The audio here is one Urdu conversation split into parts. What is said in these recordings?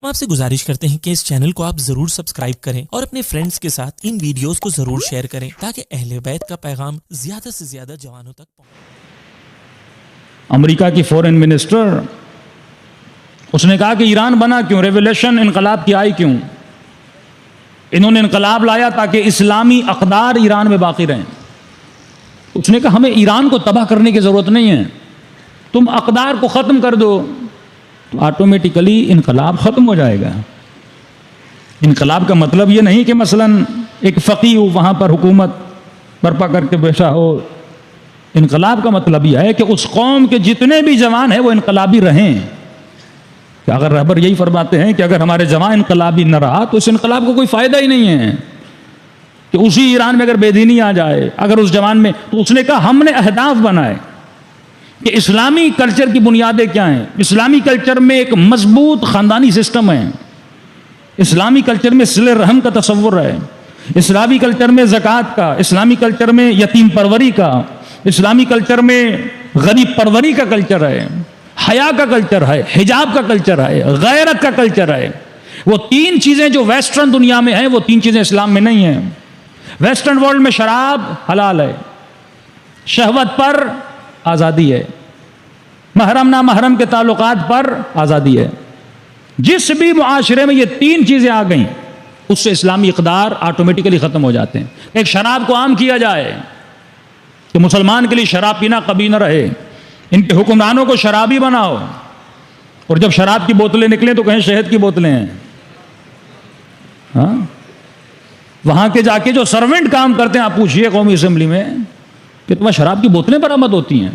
ہم آپ سے گزارش کرتے ہیں کہ اس چینل کو آپ ضرور سبسکرائب کریں اور اپنے فرینڈز کے ساتھ ان ویڈیوز کو ضرور شیئر کریں تاکہ اہل بیت کا پیغام زیادہ سے زیادہ جوانوں تک پہنچے۔ امریکہ کی فورن منسٹر اس نے کہا کہ ایران بنا کیوں، ریولیوشن انقلاب کی آئی کیوں؟ انہوں نے انقلاب لایا تاکہ اسلامی اقدار ایران میں باقی رہیں۔ اس نے کہا ہمیں ایران کو تباہ کرنے کی ضرورت نہیں ہے، تم اقدار کو ختم کر دو تو آٹومیٹیکلی انقلاب ختم ہو جائے گا۔ انقلاب کا مطلب یہ نہیں کہ مثلا ایک فقیہ وہاں پر حکومت برپا کر کے بیٹھا ہو۔ انقلاب کا مطلب یہ ہے کہ اس قوم کے جتنے بھی جوان ہیں وہ انقلابی رہیں۔ کہ اگر رہبر یہی فرماتے ہیں کہ اگر ہمارے جوان انقلابی نہ رہا تو اس انقلاب کو کوئی فائدہ ہی نہیں ہے، کہ اسی ایران میں اگر بے دینی آ جائے اگر اس جوان میں، تو اس نے کہا ہم نے اہداف بنائے کہ اسلامی کلچر کی بنیادیں کیا ہیں۔ اسلامی کلچر میں ایک مضبوط خاندانی سسٹم ہے، اسلامی کلچر میں صلہ رحم کا تصور ہے، اسلامی کلچر میں زکوٰۃ کا، اسلامی کلچر میں یتیم پروری کا، اسلامی کلچر میں غریب پروری کا کلچر ہے، حیا کا کلچر ہے، حجاب کا کلچر ہے، غیرت کا کلچر ہے۔ وہ تین چیزیں جو ویسٹرن دنیا میں ہیں وہ تین چیزیں اسلام میں نہیں ہیں۔ ویسٹرن ورلڈ میں شراب حلال ہے، شہوت پر آزادی ہے، محرم نامحرم کے تعلقات پر آزادی ہے۔ جس بھی معاشرے میں یہ تین چیزیں آ گئیں اس سے اسلامی اقدار آٹومیٹیکلی ختم ہو جاتے ہیں۔ ایک شراب کو عام کیا جائے کہ مسلمان کے لیے شراب پینا کبھی نہ رہے، ان کے حکمرانوں کو شرابی بناؤ، اور جب شراب کی بوتلیں نکلیں تو کہیں شہد کی بوتلیں ہیں۔ ہاں، وہاں کے جا کے جو سرونٹ کام کرتے ہیں، آپ پوچھئے قومی اسمبلی میں کہ تمہیں شراب کی بوتلیں برآمد ہوتی ہیں،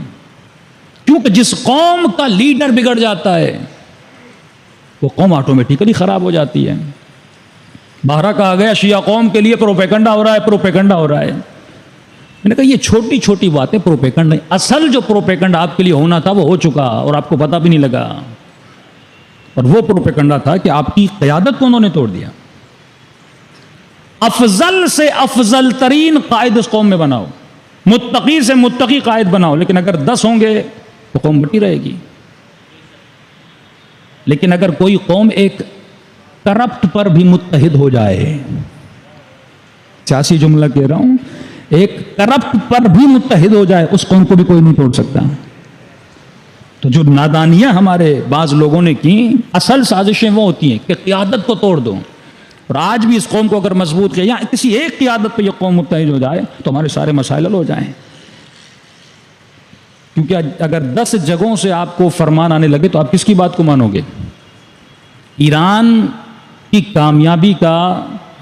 کیونکہ جس قوم کا لیڈر بگڑ جاتا ہے وہ قوم آٹومیٹیکلی خراب ہو جاتی ہے۔ بہرا کہا گیا شیعہ قوم کے لیے پروپیگنڈا ہو رہا ہے، پروپیگنڈا ہو رہا ہے۔ میں نے کہا یہ چھوٹی چھوٹی باتیں پروپیگنڈا، اصل جو پروپیگنڈا آپ کے لیے ہونا تھا وہ ہو چکا اور آپ کو پتہ بھی نہیں لگا، اور وہ پروپیگنڈا تھا کہ آپ کی قیادت کو انہوں نے توڑ دیا۔ افضل سے افضل ترین قائد اس قوم میں بناؤ، متقی سے متقی قائد بناؤ، لیکن اگر 10 ہوں گے تو قوم بٹی رہے گی۔ لیکن اگر کوئی قوم ایک کرپٹ پر بھی متحد ہو جائے، سیاسی جملہ کہہ رہا ہوں، ایک کرپٹ پر بھی متحد ہو جائے، اس قوم کو بھی کوئی نہیں توڑ سکتا۔ تو جو نادانیاں ہمارے بعض لوگوں نے کی، اصل سازشیں وہ ہوتی ہیں کہ قیادت کو توڑ دو، اور آج بھی اس قوم کو اگر مضبوط کیا یا کسی ایک قیادت پہ یہ قوم متحد ہو جائے تو ہمارے سارے مسائل حل ہو جائیں۔ کیونکہ اگر 10 جگہوں سے آپ کو فرمان آنے لگے تو آپ کس کی بات کو مانو گے؟ ایران کی کامیابی کا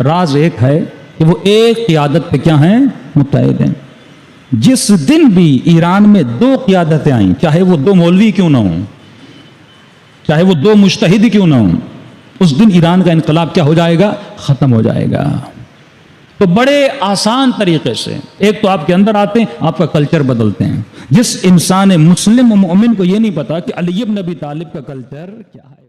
راز ایک ہے کہ وہ ایک قیادت پہ کیا ہیں؟ متحد ہیں۔ جس دن بھی ایران میں 2 قیادتیں آئیں، چاہے وہ 2 مولوی کیوں نہ ہوں، چاہے وہ 2 مجتہد کیوں نہ ہوں، اس دن ایران کا انقلاب کیا ہو جائے گا؟ ختم ہو جائے گا۔ تو بڑے آسان طریقے سے ایک تو آپ کے اندر آتے ہیں، آپ کا کلچر بدلتے ہیں۔ جس انسان مسلم و مومن کو یہ نہیں پتا کہ علی بن ابی طالب کا کلچر کیا ہے۔